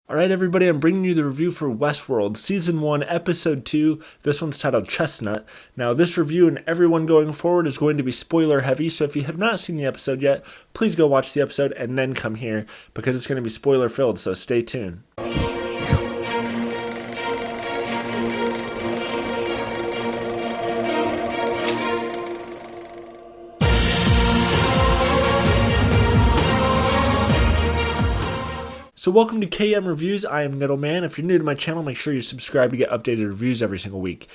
Alright everybody, I'm bringing you the review for Westworld, Season 1, Episode 2. This one's titled Chestnut. Now this review and everyone going forward is going to be spoiler heavy, so if you have not seen the episode yet, please go watch the episode and then come here, because it's going to be spoiler filled, so stay tuned. So welcome to KM Reviews. I am Nettleman. If you're new to my channel, make sure you subscribe to get updated reviews every single week.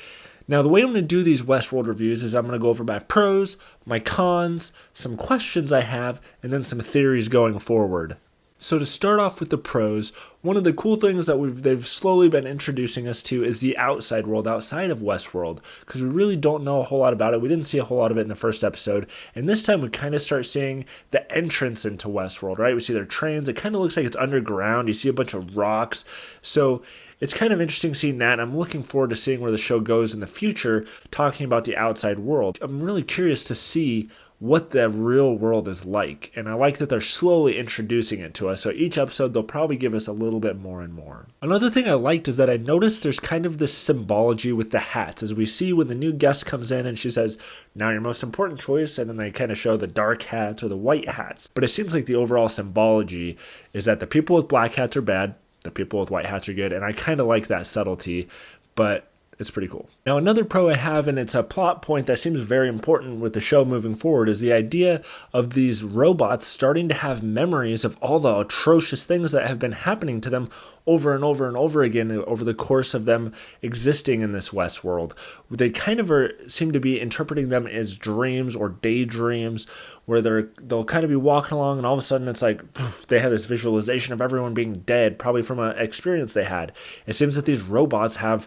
Now, the way I'm going to do these Westworld reviews is I'm going to go over my pros, my cons, some questions I have, and then some theories going forward. So to start off with the pros, one of the cool things that they've slowly been introducing us to is the outside world outside of Westworld, because we really don't know a whole lot about it. We didn't see a whole lot of it in the first episode, and this time we kind of start seeing the entrance into Westworld, right? We see their trains. It kind of looks like it's underground. You see a bunch of rocks. So it's kind of interesting seeing that, and I'm looking forward to seeing where the show goes in the future, talking about the outside world. I'm really curious to see what the real world is like, and I like that they're slowly introducing it to us, so each episode they'll probably give us a little bit more and more. Another thing I liked is that I noticed there's kind of this symbology with the hats, as we see when the new guest comes in and she says, "Now your most important choice," and then they kind of show the dark hats or the white hats, but it seems like the overall symbology is that the people with black hats are bad, the people with white hats are good, and I kind of like that subtlety, but it's pretty cool. Now, another pro I have, and it's a plot point that seems very important with the show moving forward, is the idea of these robots starting to have memories of all the atrocious things that have been happening to them over and over and over again over the course of them existing in this West world. They kind of seem to be interpreting them as dreams or daydreams, where they'll kind of be walking along and all of a sudden it's like they have this visualization of everyone being dead, probably from an experience they had. It seems that these robots have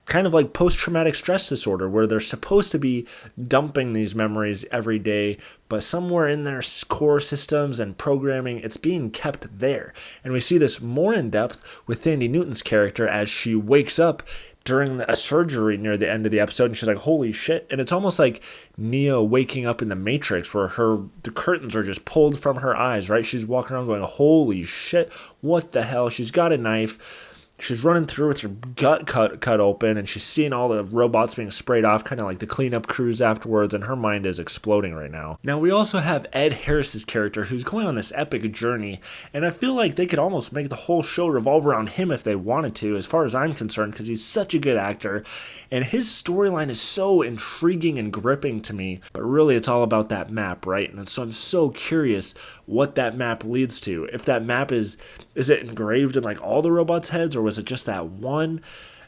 kind of like post-traumatic stress disorder, where they're supposed to be dumping these memories every day, but somewhere in their core systems and programming, it's being kept there. And we see this more in depth with Thandie Newton's character as she wakes up during a surgery near the end of the episode, and she's like, holy shit. And it's almost like Neo waking up in the Matrix, where the curtains are just pulled from her eyes, right? She's walking around going, holy shit, what the hell? She's got a knife. She's running through with her gut cut open, and she's seeing all the robots being sprayed off, kind of like the cleanup crews afterwards, and her mind is exploding right now. Now, we also have Ed Harris's character, who's going on this epic journey, and I feel like they could almost make the whole show revolve around him if they wanted to, as far as I'm concerned, because he's such a good actor, and his storyline is so intriguing and gripping to me, but really it's all about that map, right? And so I'm so curious what that map leads to. If that map is it engraved in like all the robots' heads, or was it just that one?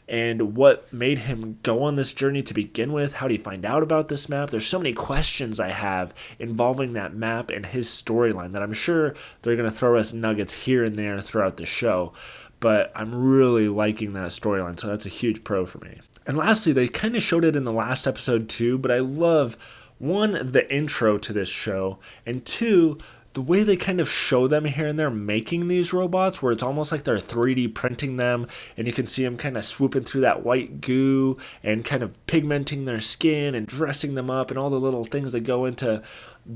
And what made him go on this journey to begin with? How did he find out about this map? There's so many questions I have involving that map and his storyline that I'm sure they're going to throw us nuggets here and there throughout the show. But I'm really liking that storyline, so that's a huge pro for me. And lastly, they kind of showed it in the last episode too, but I love, one, the intro to this show, and two, the way they kind of show them here and there making these robots, where it's almost like they're 3D printing them, and you can see them kind of swooping through that white goo and kind of pigmenting their skin and dressing them up, and all the little things that go into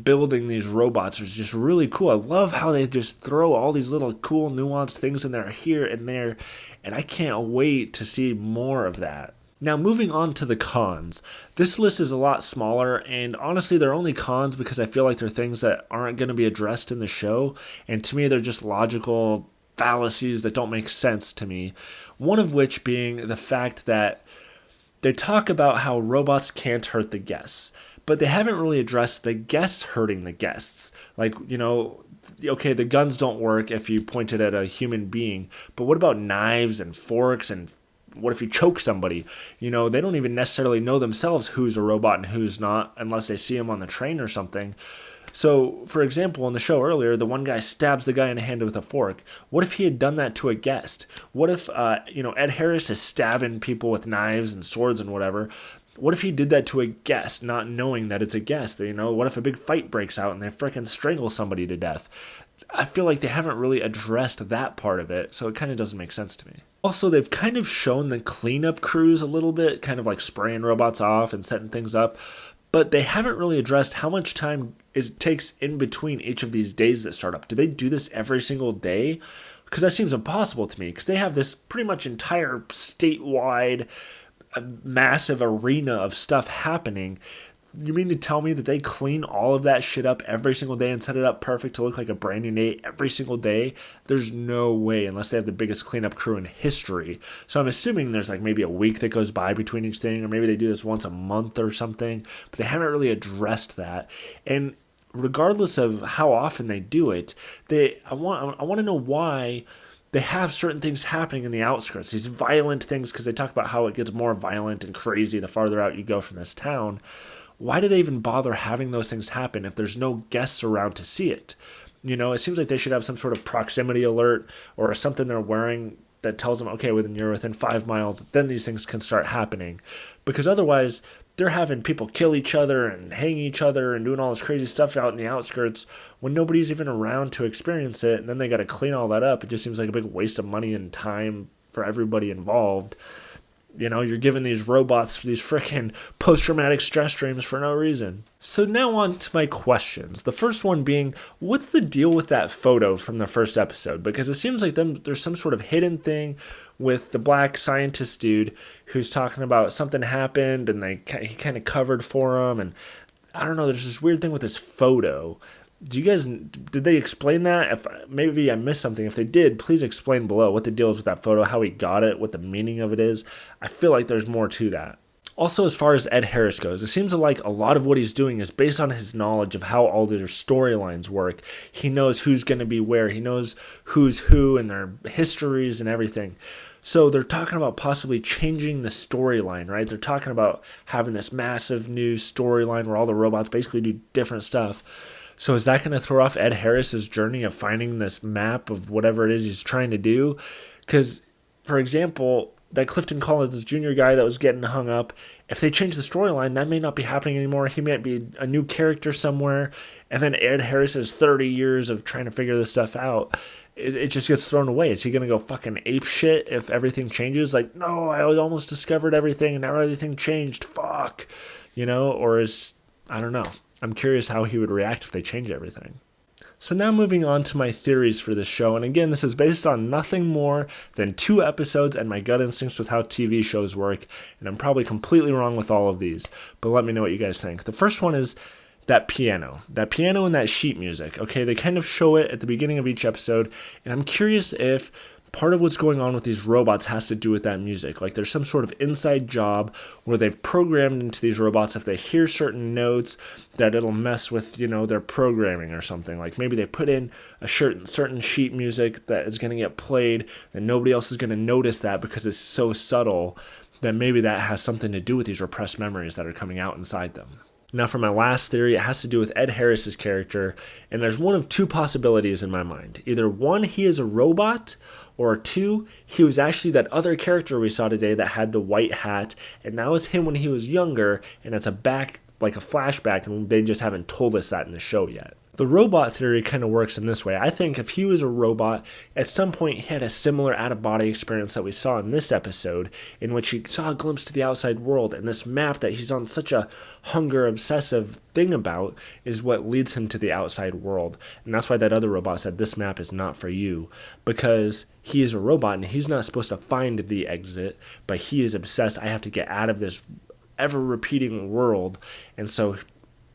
building these robots is just really cool. I love how they just throw all these little cool nuanced things in there here and there, and I can't wait to see more of that. Now, moving on to the cons. This list is a lot smaller, and honestly, they're only cons because I feel like they're things that aren't going to be addressed in the show, and to me, they're just logical fallacies that don't make sense to me. One of which being the fact that they talk about how robots can't hurt the guests, but they haven't really addressed the guests hurting the guests. Like, okay, the guns don't work if you point it at a human being, but what about knives and forks, and what if you choke somebody? They don't even necessarily know themselves who's a robot and who's not unless they see him on the train or something. So, for example, in the show earlier, the one guy stabs the guy in the hand with a fork. What if he had done that to a guest? What if, Ed Harris is stabbing people with knives and swords and whatever? What if he did that to a guest, not knowing that it's a guest? What if a big fight breaks out and they frickin' strangle somebody to death? I feel like they haven't really addressed that part of it, so it kind of doesn't make sense to me. Also, they've kind of shown the cleanup crews a little bit, kind of like spraying robots off and setting things up, but they haven't really addressed how much time it takes in between each of these days that start up. Do they do this every single day? Because that seems impossible to me, because they have this pretty much entire statewide massive arena of stuff happening. You mean to tell me that they clean all of that shit up every single day and set it up perfect to look like a brand new day every single day? There's no way, unless they have the biggest cleanup crew in history. So I'm assuming there's like maybe a week that goes by between each thing, or maybe they do this once a month or something, but they haven't really addressed that. And regardless of how often they do it, I want to know why they have certain things happening in the outskirts, these violent things, because they talk about how it gets more violent and crazy the farther out you go from this town. Why do they even bother having those things happen if there's no guests around to see it? You know, it seems like they should have some sort of proximity alert or something they're wearing that tells them, okay, you're within 5 miles, then these things can start happening. Because otherwise, they're having people kill each other and hang each other and doing all this crazy stuff out in the outskirts when nobody's even around to experience it, and then they got to clean all that up. It just seems like a big waste of money and time for everybody involved. You know, you're giving these robots these freaking post-traumatic stress dreams for no reason. So now on to my questions. The first one being, what's the deal with that photo from the first episode? Because it seems like there's some sort of hidden thing with the black scientist dude who's talking about something happened and he kind of covered for him. And I don't know, there's this weird thing with this photo. Did they explain that? If maybe I missed something. If they did, please explain below what the deal is with that photo, how he got it, what the meaning of it is. I feel like there's more to that. Also, as far as Ed Harris goes, it seems like a lot of what he's doing is based on his knowledge of how all their storylines work. He knows who's going to be where. He knows who's who and their histories and everything. So they're talking about possibly changing the storyline, right? They're talking about having this massive new storyline where all the robots basically do different stuff. So is that going to throw off Ed Harris's journey of finding this map of whatever it is he's trying to do? Because, for example, that Clifton Collins Jr. guy that was getting hung up, if they change the storyline, that may not be happening anymore. He might be a new character somewhere, and then Ed Harris's 30 years of trying to figure this stuff out, it just gets thrown away. Is he going to go fucking ape shit if everything changes? Like, no, I almost discovered everything, and now everything changed. Fuck. You know, or I don't know. I'm curious how he would react if they change everything. So now moving on to my theories for this show, and again, this is based on nothing more than 2 episodes and my gut instincts with how TV shows work, and I'm probably completely wrong with all of these, but let me know what you guys think. The first one is that piano and that sheet music. Okay, they kind of show it at the beginning of each episode, and I'm curious if part of what's going on with these robots has to do with that music. Like there's some sort of inside job where they've programmed into these robots, if they hear certain notes, that it'll mess with, their programming or something. Like maybe they put in a certain sheet music that is going to get played and nobody else is going to notice that because it's so subtle, that maybe that has something to do with these repressed memories that are coming out inside them. Now for my last theory, it has to do with Ed Harris's character, and there's one of 2 possibilities in my mind. Either 1, he is a robot, or 2, he was actually that other character we saw today that had the white hat, and that was him when he was younger, and it's like a flashback, and they just haven't told us that in the show yet. The robot theory kind of works in this way. I think if he was a robot, at some point he had a similar out-of-body experience that we saw in this episode, in which he saw a glimpse to the outside world, and this map that he's on such a hunger-obsessive thing about is what leads him to the outside world. And that's why that other robot said, this map is not for you, because he is a robot and he's not supposed to find the exit, but he is obsessed. I have to get out of this ever-repeating world, and so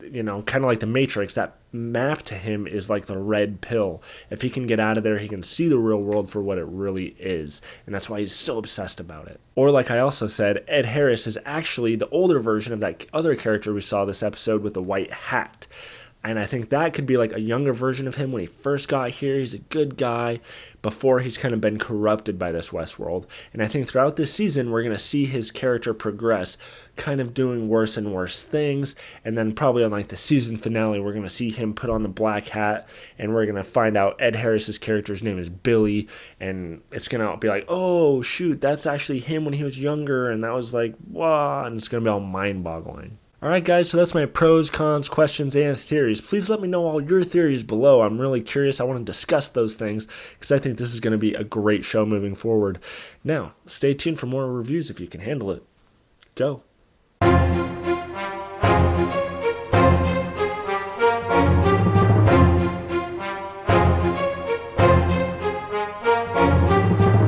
kind of like the Matrix, that map to him is like the red pill. If he can get out of there, he can see the real world for what it really is. And that's why he's so obsessed about it. Or like I also said, Ed Harris is actually the older version of that other character we saw this episode with the white hat. And I think that could be like a younger version of him when he first got here. He's a good guy before he's kind of been corrupted by this Westworld. And I think throughout this season, we're going to see his character progress, kind of doing worse and worse things. And then probably on like the season finale, we're going to see him put on the black hat. And we're going to find out Ed Harris's character's name is Billy. And it's going to be like, oh, shoot, that's actually him when he was younger. And that was like, wow. And it's going to be all mind-boggling. Alright guys, so that's my pros, cons, questions, and theories. Please let me know all your theories below. I'm really curious. I want to discuss those things because I think this is going to be a great show moving forward. Now, stay tuned for more reviews if you can handle it. Go.